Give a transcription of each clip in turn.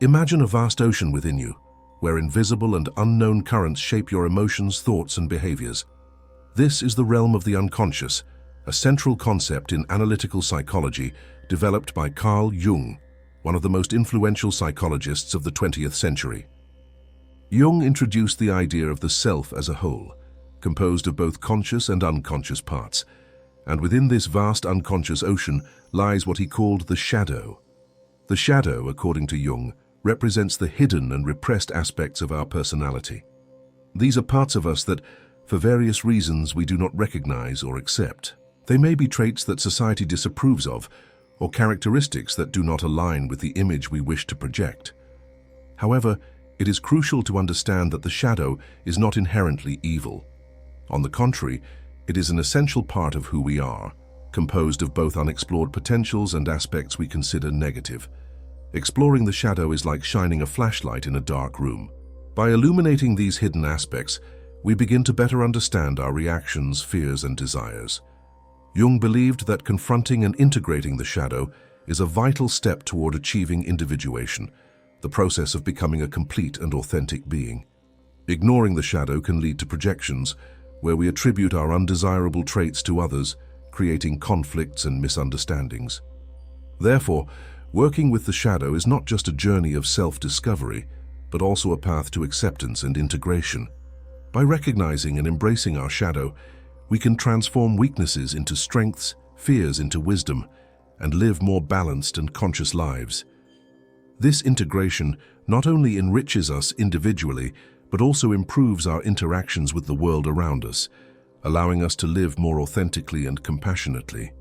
Imagine a vast ocean within you, where invisible and unknown currents shape your emotions, thoughts, and behaviors. This is the realm of the unconscious, a central concept in analytical psychology developed by Carl Jung, one of the most influential psychologists of the 20th century. Jung introduced the idea of the self as a whole, composed of both conscious and unconscious parts, and within this vast unconscious ocean lies what he called the shadow. The shadow, according to Jung, represents the hidden and repressed aspects of our personality. These are parts of us that, for various reasons, we do not recognize or accept. They may be traits that society disapproves of, or characteristics that do not align with the image we wish to project. However, it is crucial to understand that the shadow is not inherently evil. On the contrary, it is an essential part of who we are, composed of both unexplored potentials and aspects we consider negative. Exploring the shadow is like shining a flashlight in a dark room. By illuminating these hidden aspects, we begin to better understand our reactions, fears, and desires. Jung believed that confronting and integrating the shadow is a vital step toward achieving individuation, the process of becoming a complete and authentic being. Ignoring the shadow can lead to projections, where we attribute our undesirable traits to others, creating conflicts and misunderstandings. Therefore, working with the shadow is not just a journey of self-discovery, but also a path to acceptance and integration. By recognizing and embracing our shadow, we can transform weaknesses into strengths, fears into wisdom, and live more balanced and conscious lives. This integration not only enriches us individually, but also improves our interactions with the world around us, allowing us to live more authentically and compassionately.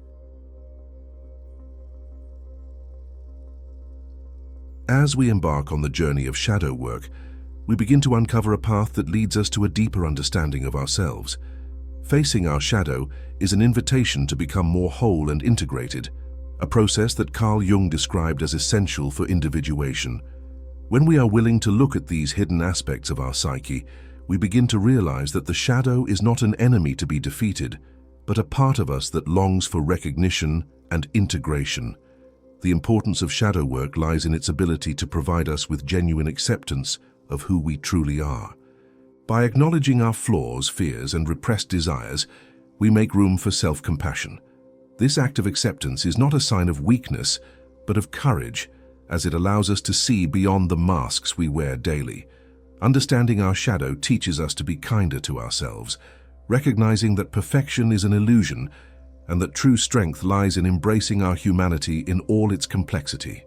As we embark on the journey of shadow work, we begin to uncover a path that leads us to a deeper understanding of ourselves. Facing our shadow is an invitation to become more whole and integrated, a process that Carl Jung described as essential for individuation. When we are willing to look at these hidden aspects of our psyche, we begin to realize that the shadow is not an enemy to be defeated, but a part of us that longs for recognition and integration. The importance of shadow work lies in its ability to provide us with genuine acceptance of who we truly are. By acknowledging our flaws, fears, and repressed desires, we make room for self-compassion. This act of acceptance is not a sign of weakness, but of courage, as it allows us to see beyond the masks we wear daily. Understanding our shadow teaches us to be kinder to ourselves, recognizing that perfection is an illusion and that true strength lies in embracing our humanity in all its complexity.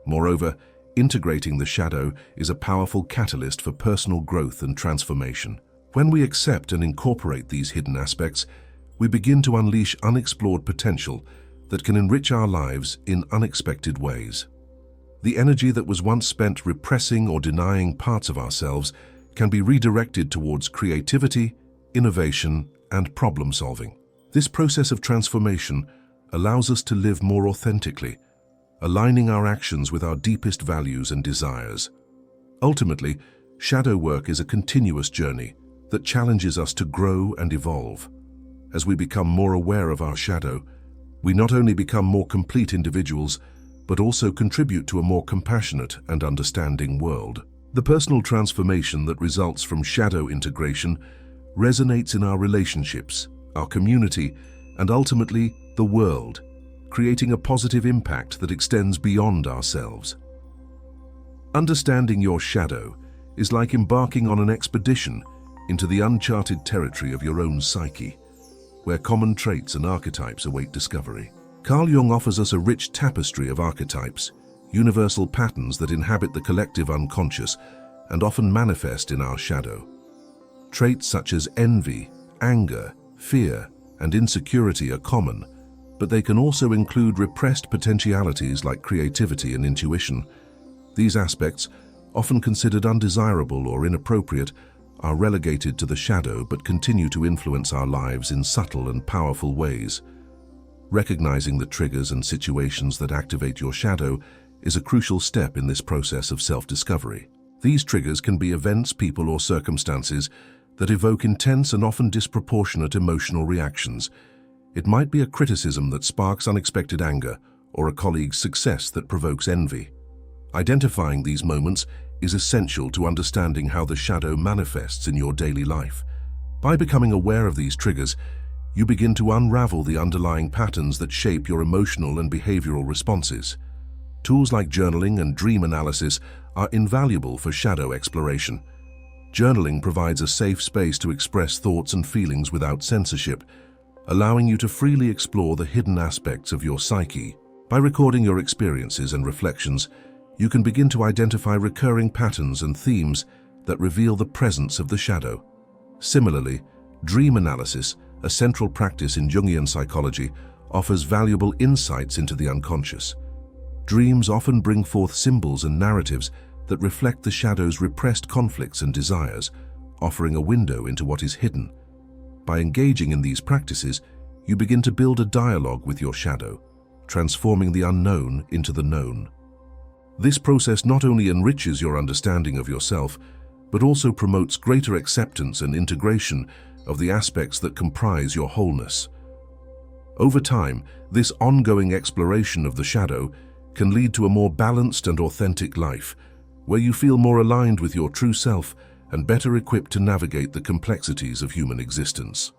Moreover, integrating the shadow is a powerful catalyst for personal growth and transformation. When we accept and incorporate these hidden aspects, we begin to unleash unexplored potential that can enrich our lives in unexpected ways. The energy that was once spent repressing or denying parts of ourselves can be redirected towards creativity, innovation, and problem-solving. This process of transformation allows us to live more authentically, aligning our actions with our deepest values and desires. Ultimately, shadow work is a continuous journey that challenges us to grow and evolve. As we become more aware of our shadow, we not only become more complete individuals, but also contribute to a more compassionate and understanding world. The personal transformation that results from shadow integration resonates in our relationships, our community, and ultimately the world, creating a positive impact that extends beyond ourselves. Understanding your shadow is like embarking on an expedition into the uncharted territory of your own psyche, where common traits and archetypes await discovery. Carl Jung offers us a rich tapestry of archetypes, universal patterns that inhabit the collective unconscious and often manifest in our shadow. Traits such as envy, anger, fear, and insecurity are common, but they can also include repressed potentialities like creativity and intuition. These aspects, often considered undesirable or inappropriate, are relegated to the shadow but continue to influence our lives in subtle and powerful ways. Recognizing the triggers and situations that activate your shadow is a crucial step in this process of self-discovery. These triggers can be events, people, or circumstances that evoke intense and often disproportionate emotional reactions. It might be a criticism that sparks unexpected anger, or a colleague's success that provokes envy. Identifying these moments is essential to understanding how the shadow manifests in your daily life. By becoming aware of these triggers, you begin to unravel the underlying patterns that shape your emotional and behavioral responses. Tools like journaling and dream analysis are invaluable for shadow exploration. Journaling provides a safe space to express thoughts and feelings without censorship, allowing you to freely explore the hidden aspects of your psyche. By recording your experiences and reflections, you can begin to identify recurring patterns and themes that reveal the presence of the shadow. Similarly, dream analysis, a central practice in Jungian psychology, offers valuable insights into the unconscious. Dreams often bring forth symbols and narratives that reflect the shadow's repressed conflicts and desires, offering a window into what is hidden. By engaging in these practices, you begin to build a dialogue with your shadow, transforming the unknown into the known. This process not only enriches your understanding of yourself, but also promotes greater acceptance and integration of the aspects that comprise your wholeness. Over time, this ongoing exploration of the shadow can lead to a more balanced and authentic life, where you feel more aligned with your true self and better equipped to navigate the complexities of human existence.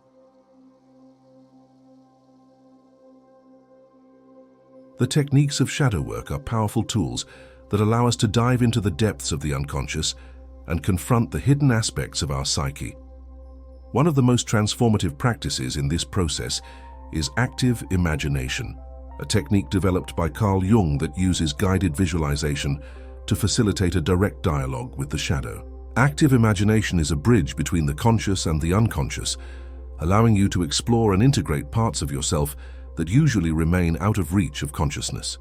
The techniques of shadow work are powerful tools that allow us to dive into the depths of the unconscious and confront the hidden aspects of our psyche. One of the most transformative practices in this process is active imagination, a technique developed by Carl Jung that uses guided visualization to facilitate a direct dialogue with the shadow. Active imagination is a bridge between the conscious and the unconscious, allowing you to explore and integrate parts of yourself that usually remain out of reach of consciousness.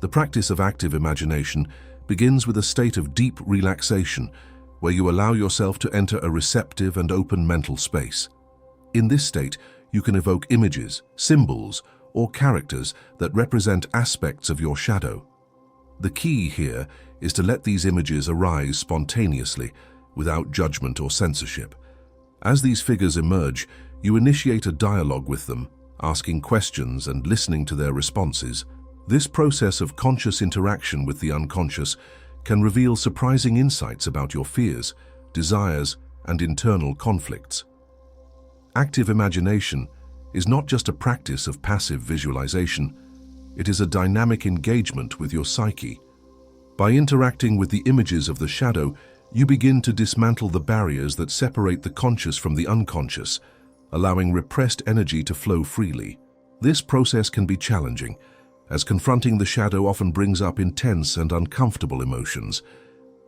The practice of active imagination begins with a state of deep relaxation, where you allow yourself to enter a receptive and open mental space. In this state, you can evoke images, symbols, or characters that represent aspects of your shadow. The key here is to let these images arise spontaneously, without judgment or censorship. As these figures emerge, you initiate a dialogue with them, asking questions and listening to their responses. This process of conscious interaction with the unconscious can reveal surprising insights about your fears, desires, and internal conflicts. Active imagination is not just a practice of passive visualization, it is a dynamic engagement with your psyche. By interacting with the images of the shadow, you begin to dismantle the barriers that separate the conscious from the unconscious, allowing repressed energy to flow freely. This process can be challenging, as confronting the shadow often brings up intense and uncomfortable emotions.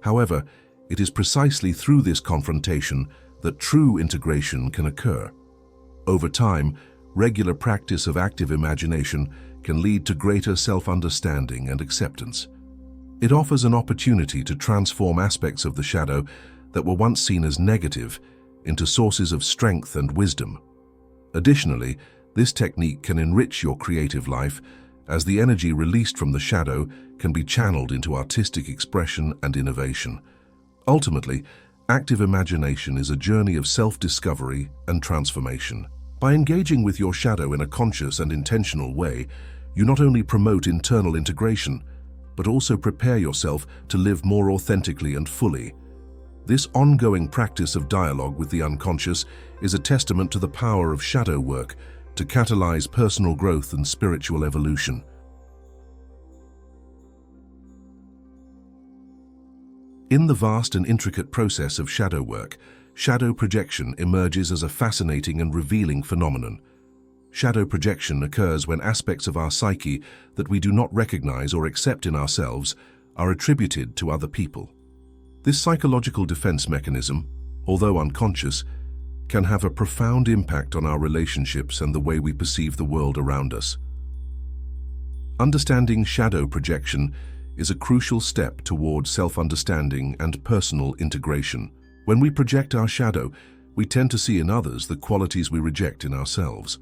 However, it is precisely through this confrontation that true integration can occur. Over time, regular practice of active imagination can lead to greater self-understanding and acceptance. It offers an opportunity to transform aspects of the shadow that were once seen as negative into sources of strength and wisdom. Additionally, this technique can enrich your creative life, as the energy released from the shadow can be channeled into artistic expression and innovation. Ultimately, active imagination is a journey of self-discovery and transformation. By engaging with your shadow in a conscious and intentional way, you not only promote internal integration, but also prepare yourself to live more authentically and fully. This ongoing practice of dialogue with the unconscious is a testament to the power of shadow work to catalyze personal growth and spiritual evolution. In the vast and intricate process of shadow work, shadow projection emerges as a fascinating and revealing phenomenon. Shadow projection occurs when aspects of our psyche that we do not recognize or accept in ourselves are attributed to other people. This psychological defense mechanism, although unconscious, can have a profound impact on our relationships and the way we perceive the world around us. Understanding shadow projection is a crucial step toward self-understanding and personal integration. When we project our shadow, we tend to see in others the qualities we reject in ourselves.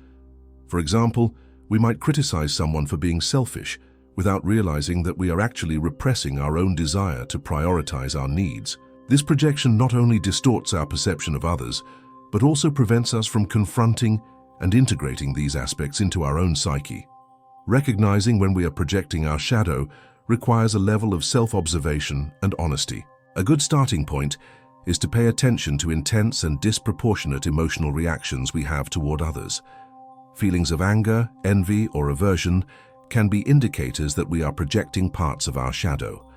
For example, we might criticize someone for being selfish without realizing that we are actually repressing our own desire to prioritize our needs. This projection not only distorts our perception of others, but also prevents us from confronting and integrating these aspects into our own psyche. Recognizing when we are projecting our shadow requires a level of self-observation and honesty. A good starting point is to pay attention to intense and disproportionate emotional reactions we have toward others. Feelings of anger, envy, or aversion can be indicators that we are projecting parts of our shadow.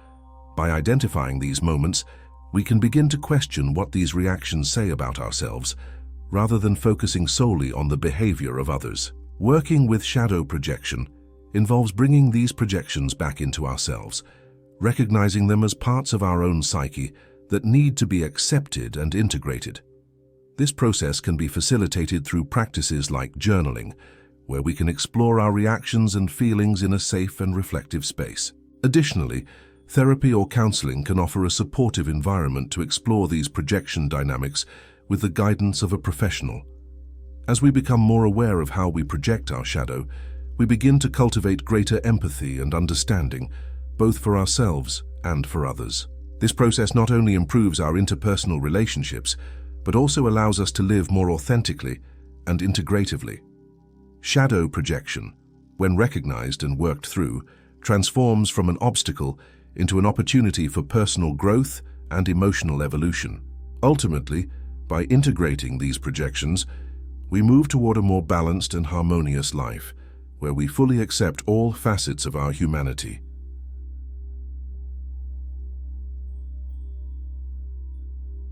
By identifying these moments, we can begin to question what these reactions say about ourselves, rather than focusing solely on the behavior of others. Working with shadow projection involves bringing these projections back into ourselves, recognizing them as parts of our own psyche that need to be accepted and integrated. This process can be facilitated through practices like journaling, where we can explore our reactions and feelings in a safe and reflective space. Additionally, therapy or counseling can offer a supportive environment to explore these projection dynamics with the guidance of a professional. As we become more aware of how we project our shadow, we begin to cultivate greater empathy and understanding, both for ourselves and for others. This process not only improves our interpersonal relationships, but also allows us to live more authentically and integratively. Shadow projection, when recognized and worked through, transforms from an obstacle into an opportunity for personal growth and emotional evolution. Ultimately, by integrating these projections, we move toward a more balanced and harmonious life, where we fully accept all facets of our humanity.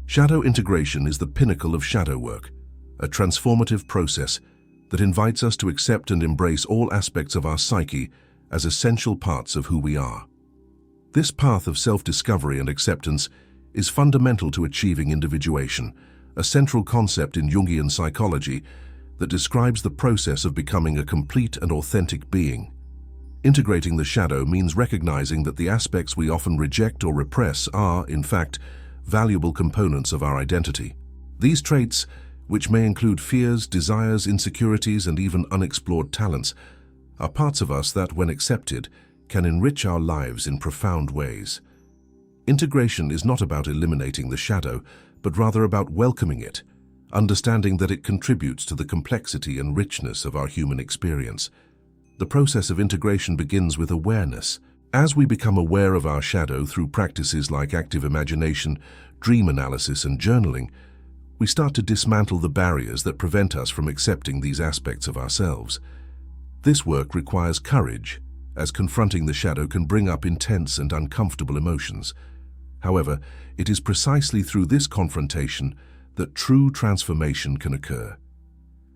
Shadow integration is the pinnacle of shadow work, a transformative process that invites us to accept and embrace all aspects of our psyche as essential parts of who we are. This path of self-discovery and acceptance is fundamental to achieving individuation, a central concept in Jungian psychology that describes the process of becoming a complete and authentic being. Integrating the shadow means recognizing that the aspects we often reject or repress are, in fact, valuable components of our identity. These traits, which may include fears, desires, insecurities, and even unexplored talents, are parts of us that, when accepted, can enrich our lives in profound ways. Integration is not about eliminating the shadow, but rather about welcoming it, understanding that it contributes to the complexity and richness of our human experience. The process of integration begins with awareness. As we become aware of our shadow through practices like active imagination, dream analysis, and journaling, we start to dismantle the barriers that prevent us from accepting these aspects of ourselves. This work requires courage, as confronting the shadow can bring up intense and uncomfortable emotions. However, it is precisely through this confrontation that true transformation can occur.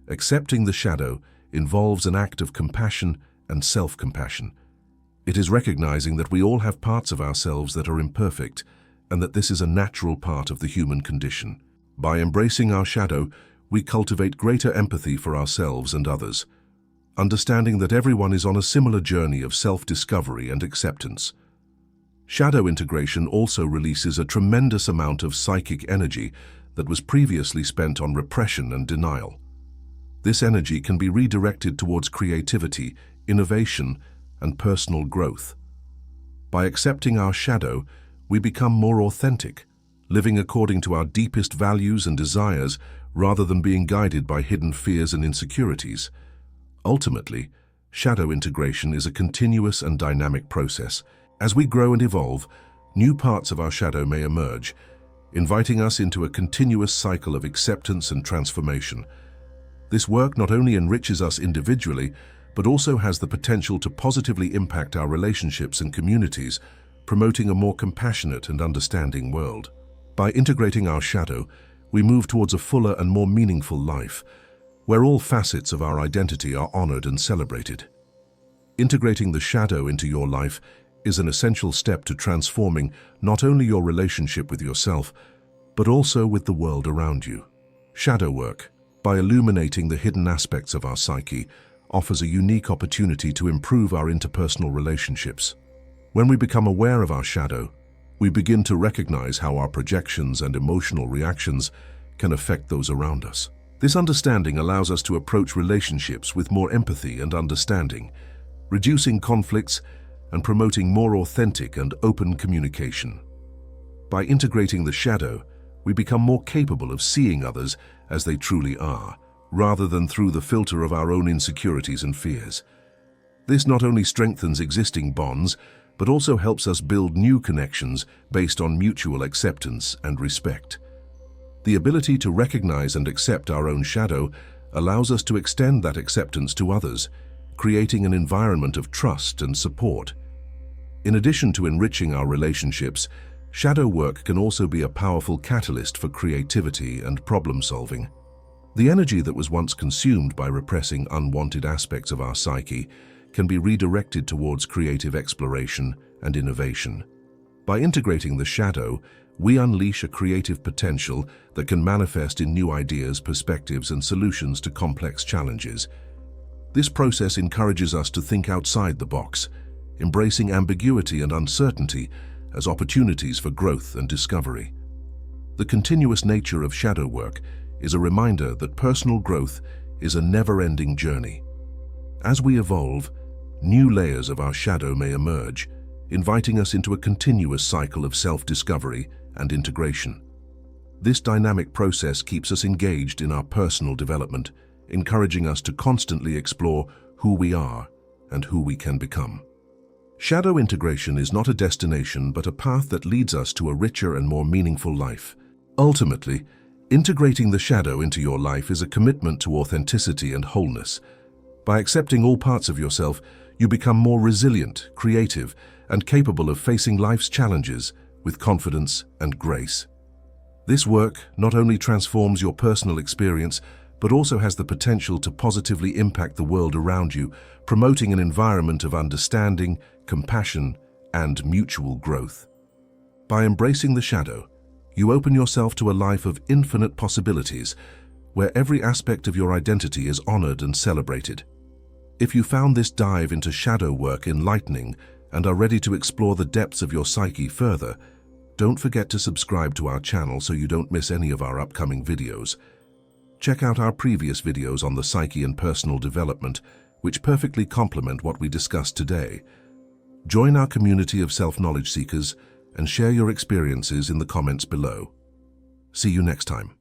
Accepting the shadow involves an act of compassion and self-compassion. It is recognizing that we all have parts of ourselves that are imperfect, and that this is a natural part of the human condition. By embracing our shadow, we cultivate greater empathy for ourselves and others, understanding that everyone is on a similar journey of self-discovery and acceptance. Shadow integration also releases a tremendous amount of psychic energy that was previously spent on repression and denial. This energy can be redirected towards creativity, innovation, and personal growth. By accepting our shadow, we become more authentic, living according to our deepest values and desires rather than being guided by hidden fears and insecurities. Ultimately, shadow integration is a continuous and dynamic process. As we grow and evolve, new parts of our shadow may emerge, inviting us into a continuous cycle of acceptance and transformation. This work not only enriches us individually, but also has the potential to positively impact our relationships and communities, promoting a more compassionate and understanding world. By integrating our shadow, we move towards a fuller and more meaningful life, where all facets of our identity are honored and celebrated. Integrating the shadow into your life is an essential step to transforming not only your relationship with yourself, but also with the world around you. Shadow work, by illuminating the hidden aspects of our psyche, offers a unique opportunity to improve our interpersonal relationships. When we become aware of our shadow, we begin to recognize how our projections and emotional reactions can affect those around us. This understanding allows us to approach relationships with more empathy and understanding, reducing conflicts and promoting more authentic and open communication. By integrating the shadow, we become more capable of seeing others as they truly are, rather than through the filter of our own insecurities and fears. This not only strengthens existing bonds, but also helps us build new connections based on mutual acceptance and respect. The ability to recognize and accept our own shadow allows us to extend that acceptance to others, creating an environment of trust and support. In addition to enriching our relationships, shadow work can also be a powerful catalyst for creativity and problem-solving. The energy that was once consumed by repressing unwanted aspects of our psyche can be redirected towards creative exploration and innovation. By integrating the shadow, we unleash a creative potential that can manifest in new ideas, perspectives, and solutions to complex challenges. This process encourages us to think outside the box, embracing ambiguity and uncertainty as opportunities for growth and discovery. The continuous nature of shadow work is a reminder that personal growth is a never-ending journey. As we evolve, new layers of our shadow may emerge, inviting us into a continuous cycle of self-discovery and integration. This dynamic process keeps us engaged in our personal development, encouraging us to constantly explore who we are and who we can become. Shadow integration is not a destination, but a path that leads us to a richer and more meaningful life. Ultimately, integrating the shadow into your life is a commitment to authenticity and wholeness. By accepting all parts of yourself, you become more resilient, creative, and capable of facing life's challenges with confidence and grace. This work not only transforms your personal experience, but also has the potential to positively impact the world around you, promoting an environment of understanding, compassion, and mutual growth. By embracing the shadow, you open yourself to a life of infinite possibilities, where every aspect of your identity is honored and celebrated. If you found this dive into shadow work enlightening and are ready to explore the depths of your psyche further, don't forget to subscribe to our channel so you don't miss any of our upcoming videos. Check out our previous videos on the psyche and personal development, which perfectly complement what we discussed today. Join our community of self-knowledge seekers and share your experiences in the comments below. See you next time.